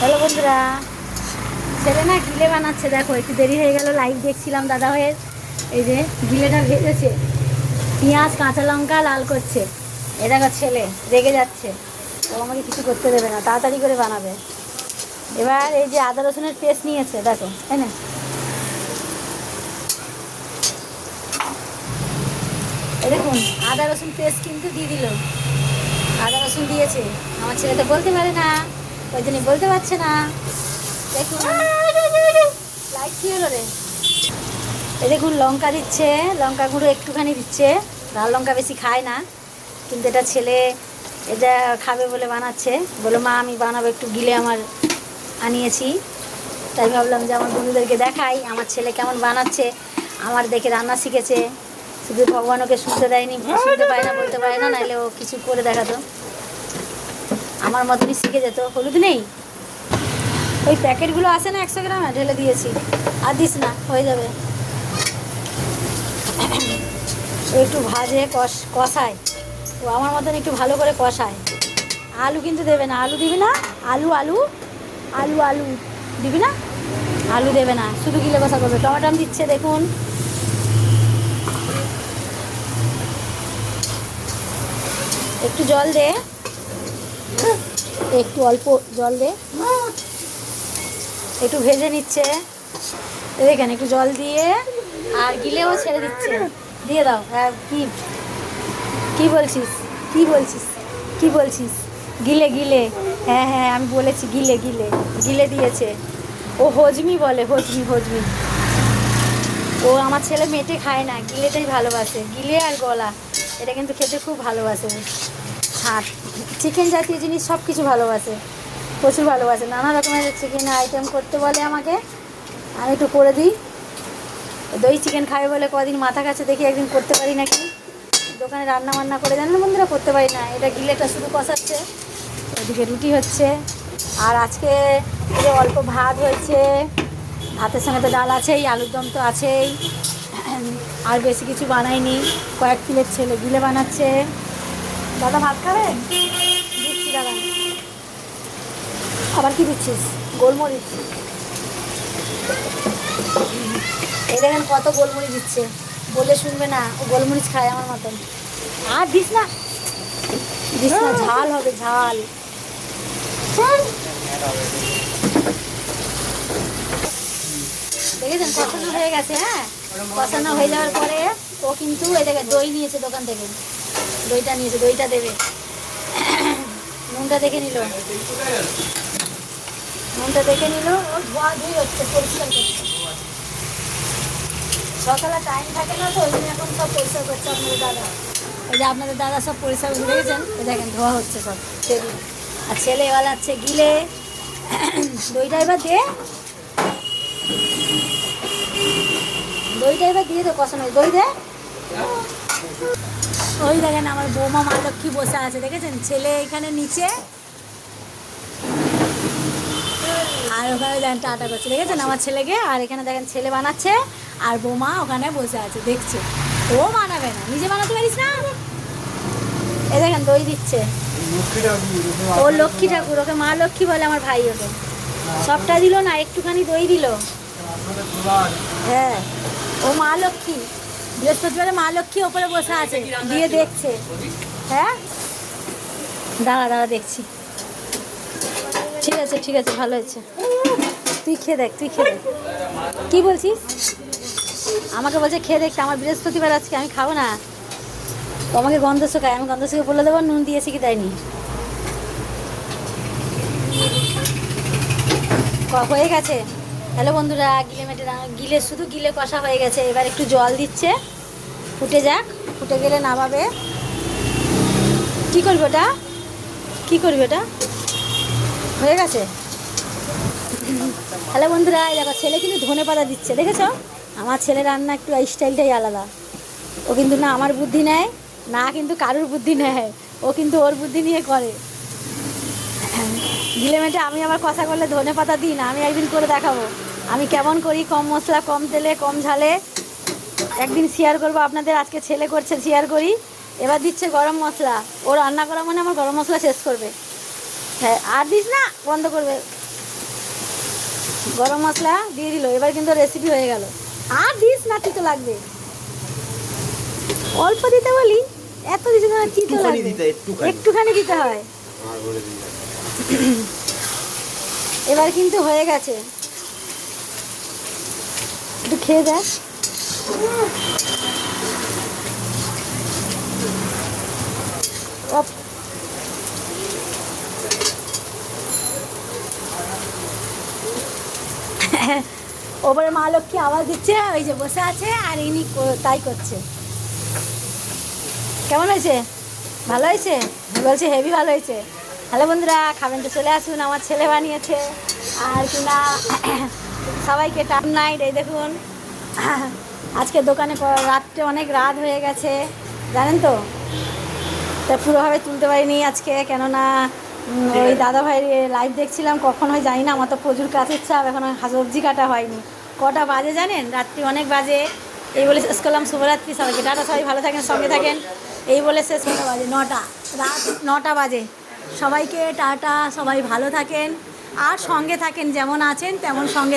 Hello বন্ধুরা, ছেলে না গিলে বানাচ্ছে। দেখো একটু দেরি হয়ে গেল, লাইভ দেখছিলাম দাদা ভাইয়ের। এই যে গিলেটা ভেজেছে, পেঁয়াজ কাঁচা লঙ্কা লাল করছে। এ দেখো ছেলে রেগে যাচ্ছে, ও আমাকে কিছু করতে দেবে না, তাড়াতাড়ি করে বানাবে। এবার এই যে আদা রসুনের পেস্ট নিয়েছে, দেখো তাই না। এই দেখুন আদা রসুন পেস্ট কিন্তু দিয়ে দিল, আদা রসুন দিয়েছে। আমার ছেলে তো বলতে পারে না, ওই জন্যই বলতে পারছে না। দেখুন লাইট কি হলো রে। এই দেখুন লঙ্কা দিচ্ছে, লঙ্কা গুঁড়ো একটুখানি দিচ্ছে। লাল লঙ্কা বেশি খায় না, কিন্তু এটা ছেলে এটা খাবে বলে বানাচ্ছে। বলো মা আমি বানাবো, একটু গিলে আমার আনিয়েছি। তাই ভাবলাম যে আমার বন্ধুদেরকে দেখাই আমার ছেলে কেমন বানাচ্ছে। আমার দেখে রান্না শিখেছে, শুধু ভগবান ওকে শুনতে দেয়নি, শুনতে পায় না, বলতে পারে না, নাহলে ও কিছু করে দেখাতো, আমার মতনই শিখে যেত। হলুদ নেই, ওই প্যাকেটগুলো আসে না 100 গ্রামে, ঢেলে দিয়েছি। আর দিস না, হয়ে যাবে। একটু ভাজে কষায়, ও আমার মতন একটু ভালো করে কষায়। আলু কিন্তু দেবে না, আলু দিবি না। আলু আলু আলু আলু দিবি না, আলু দেবে না, শুধু গিলে কষা করবে। টমাটম দিচ্ছে দেখুন, একটু জল দে, একটু অল্প জল দে, একটু ভেজে নিচ্ছে। দেখেন একটু জল দিয়ে আর গিলেও ছেড়ে দিচ্ছে। দিয়ে দাও। হ্যাঁ কি কি বলছিস, কি বলছিস, কি বলছিস। গিলে গিলে, হ্যাঁ হ্যাঁ আমি বলেছি গিলে গিলে, গিলে দিয়েছে। ও হজমি বলে, হজমি হজমি। ও আমার ছেলে মেটে খায় না, গিলেটাই ভালোবাসে, গিলে আর গলা, এটা কিন্তু খেতে খুব ভালোবাসে। আর চিকেন জাতীয় জিনিস সব কিছু ভালোবাসে, প্রচুর ভালোবাসে। নানা রকমের চিকেন আইটেম করতে বলে আমাকে, আমি একটু করে দিই। দই চিকেন খাবে বলে কদিন মাথা কাছে, দেখি একদিন করতে পারি নাকি। দোকানে রান্না বান্না করে জানেন বন্ধুরা, করতে পারি না। এটা গিলেটা শুধু কষাচ্ছে, ওদিকে রুটি হচ্ছে। আর আজকে যে অল্প ভাত হয়েছে, ভাতের সঙ্গে তো ডাল আছেই, আলুর দম তো আছেই, আর বেশি কিছু বানাইনি। কয়েক প্লেট ছেলে গিলে বানাচ্ছে। দাদা ভাত খাবে, দিচ্ছি দাদা। আবার কি দিচ্ছিস, গোলমরিচ। এই দেখেন কত গোলমরিচ দিচ্ছে, বলে শুনবে না, ও গোলমরিচ খায় আমার মতন। আর দিস না, দিস না, ঝাল হবে ঝাল। দেখেছেন কষানো হয়ে গেছে। হ্যাঁ কষানো হয়ে যাওয়ার পরে ও কিন্তু এই দেখে দই নিয়েছে দোকান থেকে, দইটা নিয়েছে, দইটা দেবে। নুনটা দেখে নিল, নুনটা দেখে নিল। ও ধোয়া ধুই হচ্ছে, পরিষ্কার করছে। সকালে টাইম থাকে না তো, ওই জন্য এখন সব পরিষ্কার করছে আপনাদের দাদা। এই যে আপনাদের দাদা সব পরিষ্কার করে দেখেছেন, এই দেখেন ধোয়া হচ্ছে সব টেবিল। আর ছেলে এবার আছে গিলে। দইটা এবার দে, দইটা এবার দিয়ে দে, কষানো দই দে। ওই দেখেন আমার বৌমা মা লক্ষ্মী বসে আছে, দেখেছেন। ছেলে এখানে নিচে, আর ওখানে দেখেন টাটা করছে, দেখেছেন আমার ছেলেকে। আর এখানে দেখেন ছেলে বানাচ্ছে, আর বৌমা ওখানে বসে আছে দেখছে। ও বানাবে না, নিজে বানাতে পারিস না। এ দেখেন দই দিচ্ছে, ও লক্ষ্মী ঠাকুর, ওকে মা লক্ষ্মী বলে আমার ভাই। ওকে সবটা দিল না, একটুখানি দই দিল। হ্যাঁ ও মা লক্ষ্মী, বৃহস্পতিবারে মা লক্ষ্মী ওপরে বসে আছে, দিয়ে দেখছে। হ্যাঁ দাঁড়া দাঁড়া দেখছি। ঠিক আছে ঠিক আছে, ভালো হয়েছে। তুই খেয়ে দেখ, তুই খেয়ে দেখ। কী বলছিস, আমাকে বলছে খেয়ে দেখতে। আমার বৃহস্পতিবার আজকে, আমি খাবো না। তো আমাকে গন্ধ শোকায়, আমি গন্ধ শুকে বলে দেবো নুন দিয়েছি কি দেয়নি। হয়ে গেছে। হ্যালো বন্ধুরা, গিলে মেটে গিলে শুধু গিলে কষা হয়ে গেছে। এবার একটু জল দিচ্ছে, ফুটে যাক, ফুটে গেলে নামাবে। কী করবে ওটা, কী করবে ওটা, হয়ে গেছে। হ্যালো বন্ধুরা, এই দেখো ছেলে কিন্তু ধনে পাতা দিচ্ছে, দেখেছো। আমার ছেলে রান্না একটু স্টাইলটাই আলাদা। ও কিন্তু না আমার বুদ্ধি নেয়, না কিন্তু কারুর বুদ্ধি নেয়, ও কিন্তু ওর বুদ্ধি নিয়ে করে। গিলে মেটে আমি আবার কষা করলে ধনে পাতা দিই না, আমি একদিন করে দেখাবো আমি কেমন করি, কম মশলা কম তেলে কম ঝালে। একদিন শেয়ার করবো আপনাদের। আজকে ছেলে করছে, শেয়ার করি। এবার দিচ্ছে গরম মশলা, ও রান্না করা মানে আমার গরম মশলা শেষ করবে। হ্যাঁ আর দিস না, বন্ধ করবে। গরম মশলা দিয়ে দিল, এবার কিন্তু রেসিপি হয়ে গেল। আর দিস না, তিতো লাগবে। অল্প দিতে বলি, এত দিতে না, তিতো লাগবে। একটুখানি দিতে হয়। এবার কিন্তু হয়ে গেছে, একটু খেয়ে দেখ। ওপরে মা লক্ষ্মী আওয়াজ দিচ্ছে, ওই যে বসে আছে আর ইনি তাই করছে। কেমন হয়েছে? ভালো হয়েছে? বলছে হেভি ভালো হয়েছে। হ্যালো বন্ধুরা, খাবেন তো চলে আসুন, আমার ছেলে বানিয়েছে। আর কিনা সবাইকে টাইম নাইট। এই দেখুন, আজকে দোকানে রাত্রে অনেক রাত হয়ে গেছে, জানেন তো। তা পুরোভাবে তুলতে পারিনি আজকে, কেননা ওই দাদা ভাইয়ের লাইভ দেখছিলাম, কখন হয় জানি না। আমার তো প্রচুর কাছের চাপ, এখন সবজি কাটা হয়নি। কটা বাজে জানেন? রাত্রি অনেক বাজে। এই বলে শেষ করলাম। শুভরাত্রি সবাইকে, টাটা। সবাই ভালো থাকেন, সঙ্গে থাকেন। এই বলে শেষ কটা বাজে? 9টা, রাত 9টা বাজে। সবাইকে টাটা, সবাই ভালো থাকেন আর সঙ্গে থাকেন, যেমন আছেন তেমন সঙ্গে থাকেন।